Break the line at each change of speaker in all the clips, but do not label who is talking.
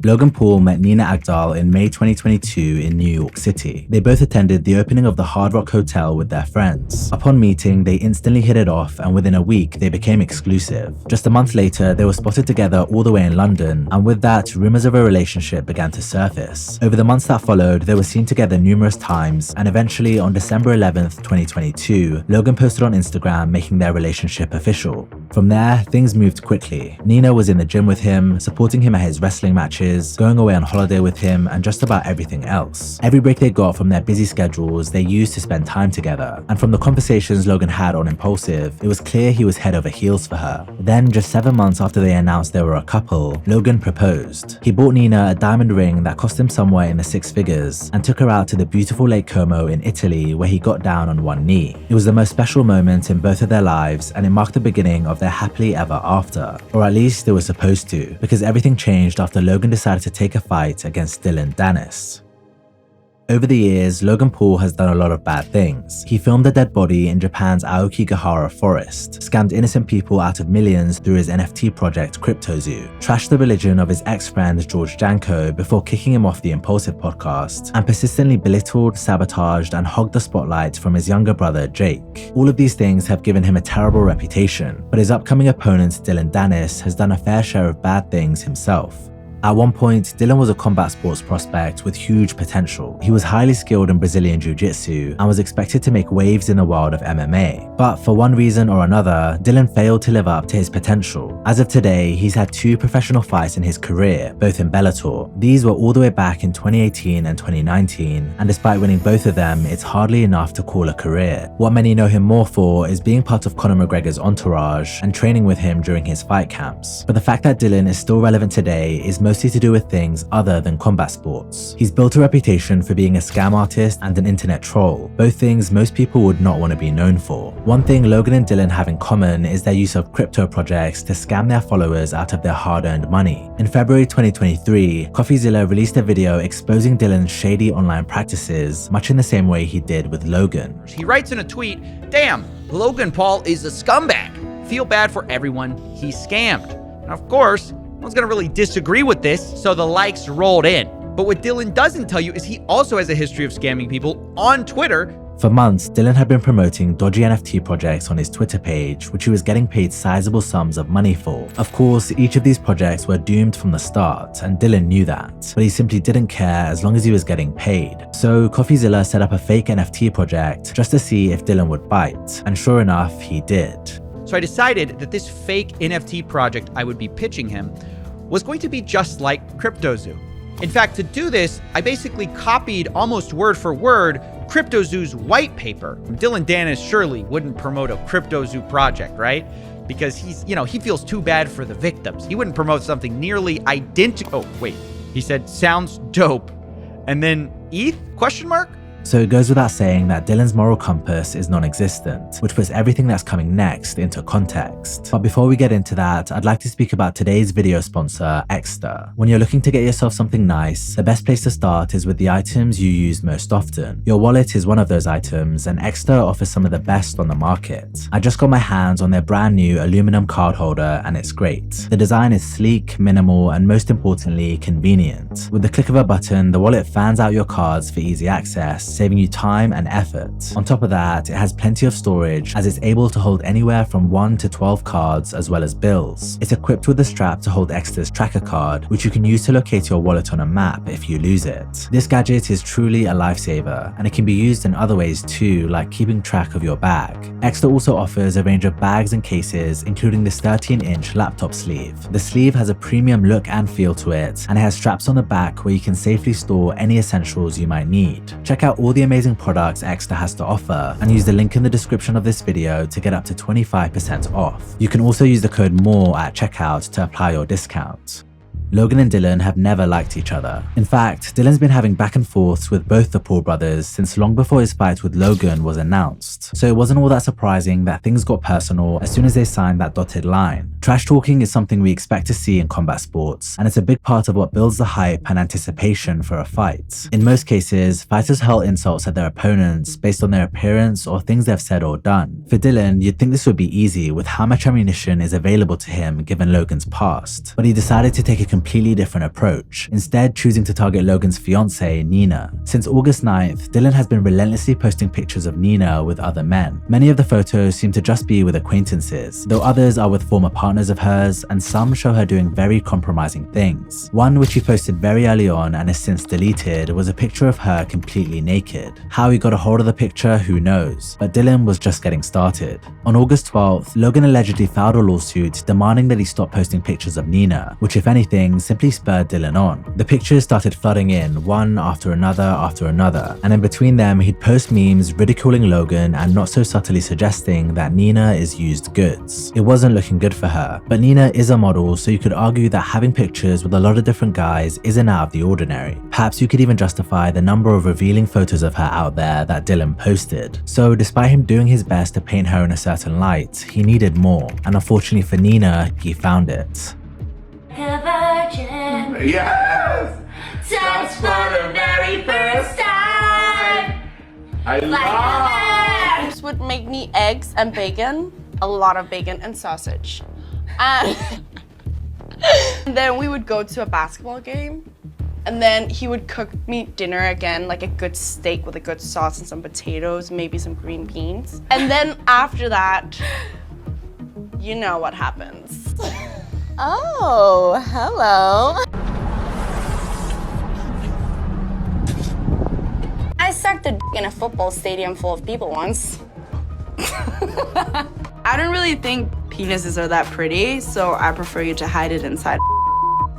Logan Paul met Nina Agdal in May 2022 in New York City. They both attended the opening of the Hard Rock Hotel with their friends. Upon meeting, they instantly hit it off, and within a week, they became exclusive. Just a month later, they were spotted together all the way in London, and with that, rumors of a relationship began to surface. Over the months that followed, they were seen together numerous times, and eventually on December 11th, 2022, Logan posted on Instagram making their relationship official. From there, things moved quickly. Nina was in the gym with him, supporting him at his wrestling matches, going away on holiday with him, and just about everything else. Every break they got from their busy schedules, they used to spend time together. And from the conversations Logan had on Impulsive, it was clear he was head over heels for her. Then, just 7 months after they announced they were a couple, Logan proposed. He bought Nina a diamond ring that cost him somewhere in the six figures, and took her out to the beautiful Lake Como in Italy, where he got down on one knee. It was the most special moment in both of their lives, and it marked the beginning of their happily ever after. Or at least it was supposed to, because everything changed after Logan decided to take a fight against Dillon Danis. Over the years, Logan Paul has done a lot of bad things. He filmed a dead body in Japan's Aokigahara forest, scammed innocent people out of millions through his NFT project CryptoZoo, trashed the religion of his ex-friend George Janko before kicking him off the Impulsive podcast, and persistently belittled, sabotaged, and hogged the spotlight from his younger brother Jake. All of these things have given him a terrible reputation, but his upcoming opponent Dillon Danis has done a fair share of bad things himself. At one point, Dillon was a combat sports prospect with huge potential. He was highly skilled in Brazilian Jiu-Jitsu and was expected to make waves in the world of MMA. But for one reason or another, Dillon failed to live up to his potential. As of today, he's had 2 professional fights in his career, both in Bellator. These were all the way back in 2018 and 2019, and despite winning both of them, it's hardly enough to call a career. What many know him more for is being part of Conor McGregor's entourage and training with him during his fight camps. But the fact that Dillon is still relevant today is mostly to do with things other than combat sports. He's built a reputation for being a scam artist and an internet troll, both things most people would not want to be known for. One thing Logan and Dillon have in common is their use of crypto projects to scam their followers out of their hard-earned money. In February 2023, CoffeeZilla released a video exposing Dillon's shady online practices, much in the same way he did with Logan.
He writes in a tweet, "Damn, Logan Paul is a scumbag. Feel bad for everyone he scammed." And of course, no one's gonna really disagree with this, so the likes rolled in. But what Dillon doesn't tell you is he also has a history of scamming people on Twitter.
For months, Dillon had been promoting dodgy NFT projects on his Twitter page, which he was getting paid sizable sums of money for. Of course, each of these projects were doomed from the start, and Dillon knew that, but he simply didn't care as long as he was getting paid. So CoffeeZilla set up a fake NFT project just to see if Dillon would bite, and sure enough, he did.
So I decided that this fake NFT project I would be pitching him was going to be just like CryptoZoo. In fact, to do this, I basically copied almost word for word CryptoZoo's white paper. Dillon Danis surely wouldn't promote a CryptoZoo project, right? Because he feels too bad for the victims. He wouldn't promote something nearly identical. Oh, wait, he said, sounds dope. And then ETH, question mark?
So it goes without saying that Dillon's moral compass is non-existent, which puts everything that's coming next into context. But before we get into that, I'd like to speak about today's video sponsor, Ekster. When you're looking to get yourself something nice, the best place to start is with the items you use most often. Your wallet is one of those items, and Ekster offers some of the best on the market. I just got my hands on their brand new aluminum card holder, and it's great. The design is sleek, minimal, and most importantly, convenient. With the click of a button, the wallet fans out your cards for easy access, saving you time and effort. On top of that, it has plenty of storage as it's able to hold anywhere from 1 to 12 cards as well as bills. It's equipped with a strap to hold Ekster's tracker card, which you can use to locate your wallet on a map if you lose it. This gadget is truly a lifesaver, and it can be used in other ways too, like keeping track of your bag. Ekster also offers a range of bags and cases, including this 13-inch laptop sleeve. The sleeve has a premium look and feel to it, and it has straps on the back where you can safely store any essentials you might need. Check out all the amazing products Ekster has to offer and use the link in the description of this video to get up to 25% off. You can also use the code MORE at checkout to apply your discount. Logan and Dillon have never liked each other. In fact, Dillon's been having back and forths with both the Paul brothers since long before his fight with Logan was announced, so it wasn't all that surprising that things got personal as soon as they signed that dotted line. Trash talking is something we expect to see in combat sports, and it's a big part of what builds the hype and anticipation for a fight. In most cases, fighters hurl insults at their opponents based on their appearance or things they've said or done. For Dillon, you'd think this would be easy with how much ammunition is available to him given Logan's past, but he decided to take a completely different approach, instead choosing to target Logan's fiancée, Nina. Since August 9th, Dillon has been relentlessly posting pictures of Nina with other men. Many of the photos seem to just be with acquaintances, though others are with former partners of hers, and some show her doing very compromising things. One which he posted very early on and has since deleted was a picture of her completely naked. How he got a hold of the picture, who knows, but Dillon was just getting started. On August 12th, Logan allegedly filed a lawsuit demanding that he stop posting pictures of Nina, which if anything simply spurred Dillon on. The pictures started flooding in, one after another, and in between them he'd post memes ridiculing Logan and not so subtly suggesting that Nina is used goods. It wasn't looking good for her, but Nina is a model, so you could argue that having pictures with a lot of different guys isn't out of the ordinary. Perhaps you could even justify the number of revealing photos of her out there that Dillon posted. So despite him doing his best to paint her in a certain light, he needed more, and unfortunately for Nina, he found it.
Yes! Touch for the very first time! I love!
This would make me eggs and bacon, a lot of bacon and sausage. And then we would go to a basketball game, and then he would cook me dinner again, like a good steak with a good sauce and some potatoes, maybe some green beans. And then after that, you know what happens. Oh, hello. I sucked a dick in a football stadium full of people once. I don't really think penises are that pretty, so I prefer you to hide it inside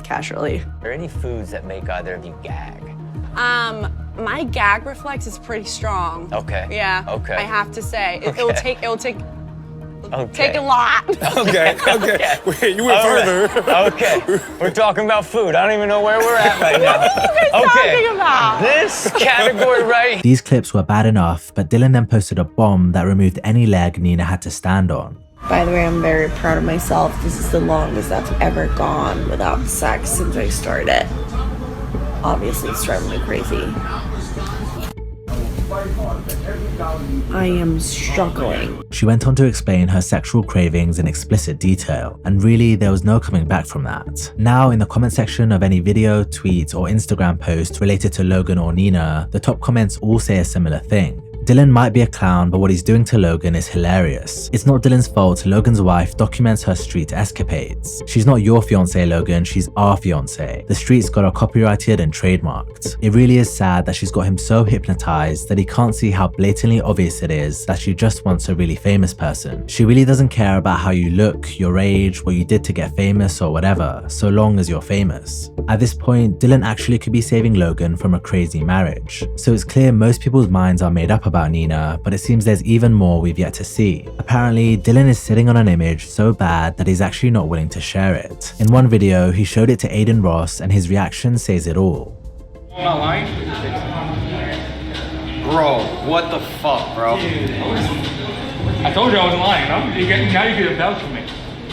casually.
Are there any foods that make either of you gag?
My gag reflex is pretty strong.
Okay.
Yeah.
Okay.
I have to say,
Okay.
it'll take a lot.
Okay. Wait, you went further.
Okay. We're talking about food. I don't even know where we're at right now.
What are you guys talking about?
This category right.
These clips were bad enough, but Dillon then posted a bomb that removed any leg Nina had to stand on.
By the way, I'm very proud of myself. This is the longest I've ever gone without sex since I started. Obviously, it's driving me crazy. I am struggling.
She went on to explain her sexual cravings in explicit detail, and really there was no coming back from that. Now in the comment section of any video, tweet, or Instagram post related to Logan or Nina, the top comments all say a similar thing. Dillon might be a clown, but what he's doing to Logan is hilarious. It's not Dillon's fault Logan's wife documents her street escapades. She's not your fiancée, Logan, she's our fiancée. The streets got her copyrighted and trademarked. It really is sad that she's got him so hypnotized that he can't see how blatantly obvious it is that she just wants a really famous person. She really doesn't care about how you look, your age, what you did to get famous or whatever, so long as you're famous. At this point, Dillon actually could be saving Logan from a crazy marriage. So it's clear most people's minds are made up about Nina, but it seems there's even more we've yet to see. Apparently, Dillon is sitting on an image so bad that he's actually not willing to share it. In one video, he showed it to Aiden Ross and his reaction says it all.
I'm not lying.
Bro, what the fuck, bro?
I told you I wasn't lying, no? Now you get a vouch for me.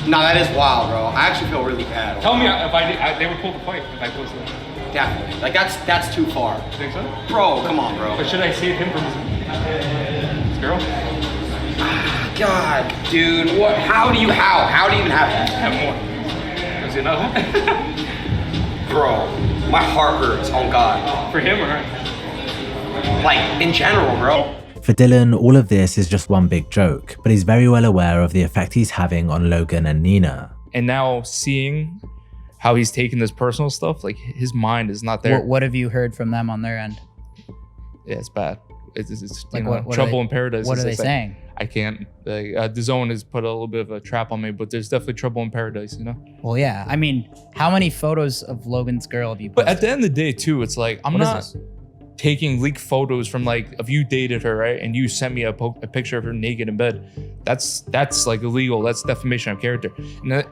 Nah, that is wild, bro. I actually feel really bad.
Tell me if they were cool to fight if I posted it.
Definitely. Like, that's too far.
You think so?
Bro, come on, bro.
But should I save him from this girl?
God, dude. What? How do you even have that?
I have more. Is it another one?
Bro, my heart hurts, oh God.
For him or her?
Like, in general, bro.
For Dillon, all of this is just one big joke, but he's very well aware of the effect he's having on Logan and Nina.
And now seeing how he's taking this personal stuff, like his mind is not there.
What have you heard from them on their end?
Yeah, it's bad. It's
Like,
you know,
what
trouble in paradise.
What are they
Like,
saying?
I can't. The zone has put a little bit of a trap on me, but there's definitely trouble in paradise, you know?
Well, yeah. I mean, how many photos of Logan's girl have you
But
posted?
at the end of the day, too, it's like, I'm
What is
not
this?
taking leaked photos from like, if you dated her, right? And you sent me a picture of her naked in bed. That's like illegal. That's defamation of character.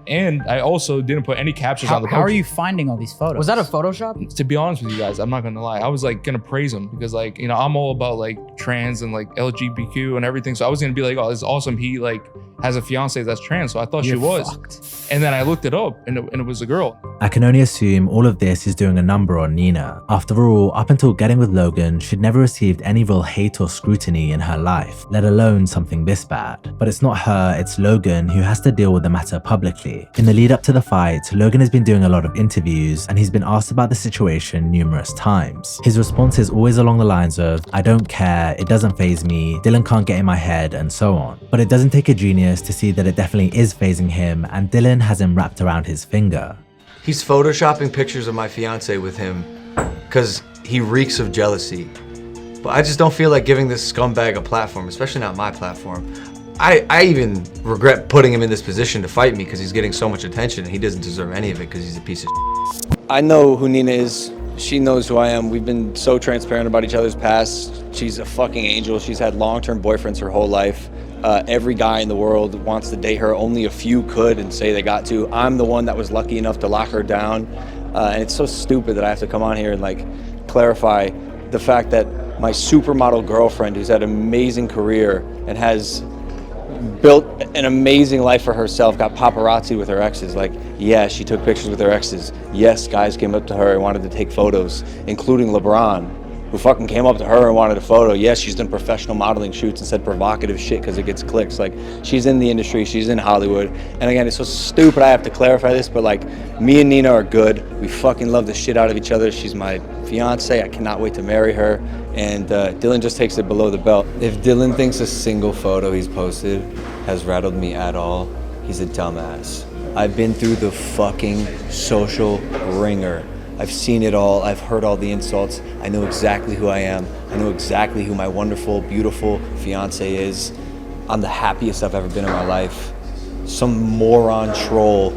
And I also didn't put any captions on the
How are
post.
you finding all these photos?
Was that a Photoshop?
To be honest with you guys, I'm not gonna lie. I was like gonna praise him because like, you know, I'm all about like trans and like LGBTQ and everything. So I was gonna be like, oh, this is awesome. He like has a fiance that's trans. So I thought
You're
she was.
fucked.
And then I looked it up and it was a girl.
I can only assume all of this is doing a number on Nina. After all, up until getting with Logan, she'd never received any real hate or scrutiny in her life, let alone something this bad. But it's not her, it's Logan who has to deal with the matter publicly. In the lead up to the fight, Logan has been doing a lot of interviews and he's been asked about the situation numerous times. His response is always along the lines of, I don't care, it doesn't faze me, Dillon can't get in my head, and so on. But it doesn't take a genius to see that it definitely is fazing him, and Dillon has him wrapped around his finger.
He's photoshopping pictures of my fiance with him because he reeks of jealousy. But I just don't feel like giving this scumbag a platform, especially not my platform. I even regret putting him in this position to fight me because he's getting so much attention and he doesn't deserve any of it because he's a piece of shit.
I know who Nina is. She knows who I am. We've been so transparent about each other's past. She's a fucking angel. She's had long-term boyfriends her whole life. Every guy in the world wants to date her. Only a few could and say they got to. I'm the one that was lucky enough to lock her down. And it's so stupid that I have to come on here and like clarify the fact that my supermodel girlfriend, who's had an amazing career and has built an amazing life for herself, got paparazzi with her exes. Like, yeah, she took pictures with her exes. Yes, guys came up to her and wanted to take photos, including LeBron, who fucking came up to her and wanted a photo. Yes, she's done professional modeling shoots and said provocative shit because it gets clicks. Like, she's in the industry, she's in Hollywood. And again, it's so stupid I have to clarify this, but like, me and Nina are good. We fucking love the shit out of each other. She's my fiance. I cannot wait to marry her. And Dillon just takes it below the belt. If Dillon thinks a single photo he's posted has rattled me at all, he's a dumbass. I've been through the fucking social ringer. I've seen it all. I've heard all the insults. I know exactly who I am. I know exactly who my wonderful, beautiful fiance is. I'm the happiest I've ever been in my life. Some moron troll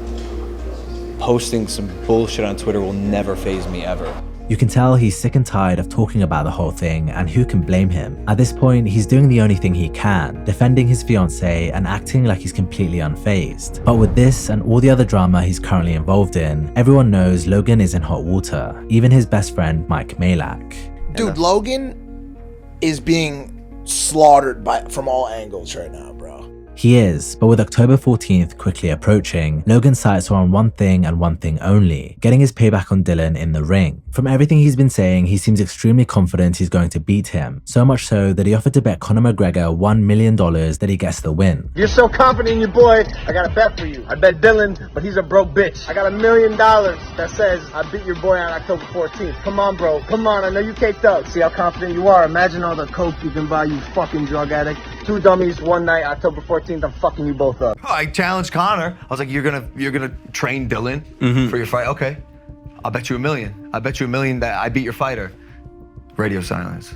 posting some bullshit on Twitter will never faze me ever.
You can tell he's sick and tired of talking about the whole thing, and who can blame him? At this point, he's doing the only thing he can, defending his fiancée and acting like he's completely unfazed. But with this and all the other drama he's currently involved in, everyone knows Logan is in hot water, even his best friend Mike Malak.
Dude, Logan is being slaughtered from all angles right now, bro.
He is, but with October 14th quickly approaching, Logan's sights are on one thing and one thing only, getting his payback on Dillon in the ring. From everything he's been saying, he seems extremely confident he's going to beat him, so much so that he offered to bet Conor McGregor $1 million that he gets the win.
You're so confident in your boy, I got a bet for you. I bet Dillon, but he's a broke bitch. I got $1 million that says I beat your boy on October 14th. Come on, bro. Come on, I know you caked up. See how confident you are. Imagine all the coke you can buy, you fucking drug addict. 2 dummies, one night, October 14th. I'm fucking you both up.
I challenged Conor. I was like, you're gonna train Dillon for your fight? Okay. I'll bet you $1 million. I bet you $1 million that I beat your fighter. Radio silence.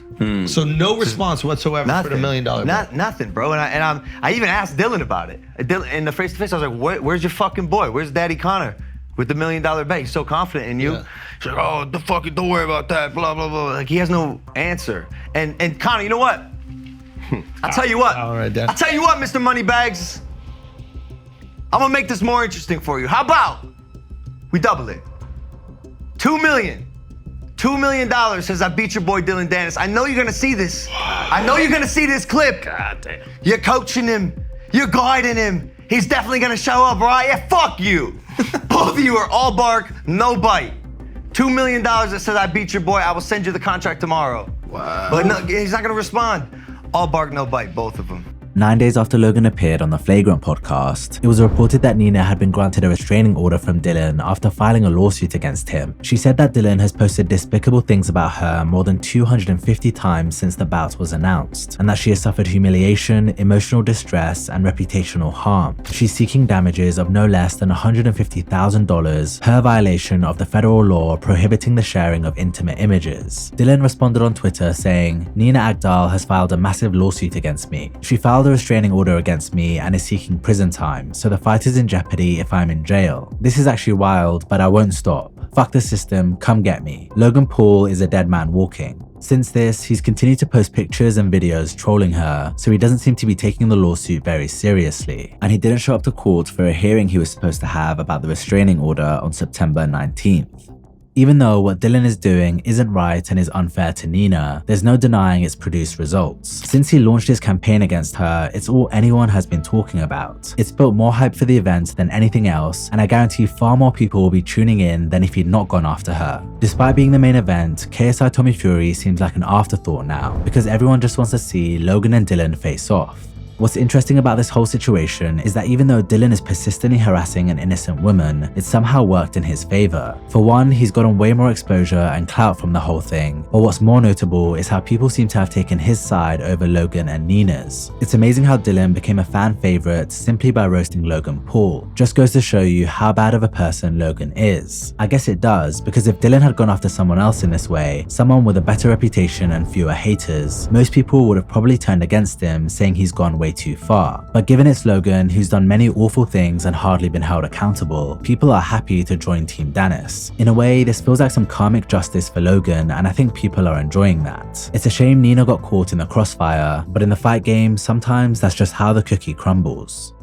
So no response whatsoever for the $1 million bet.
Nothing, bro. And I even asked Dillon about it. In the face-to-face, I was like, where's your fucking boy? Where's Daddy Conor with the $1 million bet? He's so confident in you. Yeah. He's like, oh, the fuck, don't worry about that, blah, blah, blah. Like, he has no answer. And Conor, you know what? I'll tell you what.
All right, Dad.
I'll tell you what, Mr. Moneybags. I'm gonna make this more interesting for you. How about we double it? $2 million. $2 million says I beat your boy Dillon Danis. I know you're gonna see this. I know you're gonna see this clip.
God damn.
You're coaching him. You're guiding him. He's definitely gonna show up, right? Yeah, fuck you. Both of you are all bark, no bite. $2 million that says I beat your boy. I will send you the contract tomorrow.
Wow.
But no, he's not gonna respond. All bark, no bite, both of them.
9 days after Logan appeared on the Flagrant podcast, it was reported that Nina had been granted a restraining order from Dillon after filing a lawsuit against him. She said that Dillon has posted despicable things about her more than 250 times since the bout was announced, and that she has suffered humiliation, emotional distress, and reputational harm. She's seeking damages of no less than $150,000 per violation of the federal law prohibiting the sharing of intimate images. Dillon responded on Twitter saying, Nina Agdal has filed a massive lawsuit against me. She filed a restraining order against me and is seeking prison time, so the fight is in jeopardy if I'm in jail. This is actually wild, but I won't stop. Fuck the system, come get me. Logan Paul is a dead man walking. Since this, he's continued to post pictures and videos trolling her, so he doesn't seem to be taking the lawsuit very seriously. And he didn't show up to court for a hearing he was supposed to have about the restraining order on September 19th. Even though what Dillon is doing isn't right and is unfair to Nina, there's no denying it's produced results. Since he launched his campaign against her, it's all anyone has been talking about. It's built more hype for the event than anything else, and I guarantee far more people will be tuning in than if he'd not gone after her. Despite being the main event, KSI Tommy Fury seems like an afterthought now, because everyone just wants to see Logan and Dillon face off. What's interesting about this whole situation is that even though Dillon is persistently harassing an innocent woman, it somehow worked in his favor. For one, he's gotten way more exposure and clout from the whole thing, but what's more notable is how people seem to have taken his side over Logan and Nina's. It's amazing how Dillon became a fan favorite simply by roasting Logan Paul. Just goes to show you how bad of a person Logan is. I guess it does, because if Dillon had gone after someone else in this way, someone with a better reputation and fewer haters, most people would have probably turned against him, saying he's gone way too far. But given it's Logan, who's done many awful things and hardly been held accountable, people are happy to join Team Danis. In a way, this feels like some karmic justice for Logan, and I think people are enjoying that. It's a shame Nina got caught in the crossfire, but in the fight game, sometimes that's just how the cookie crumbles.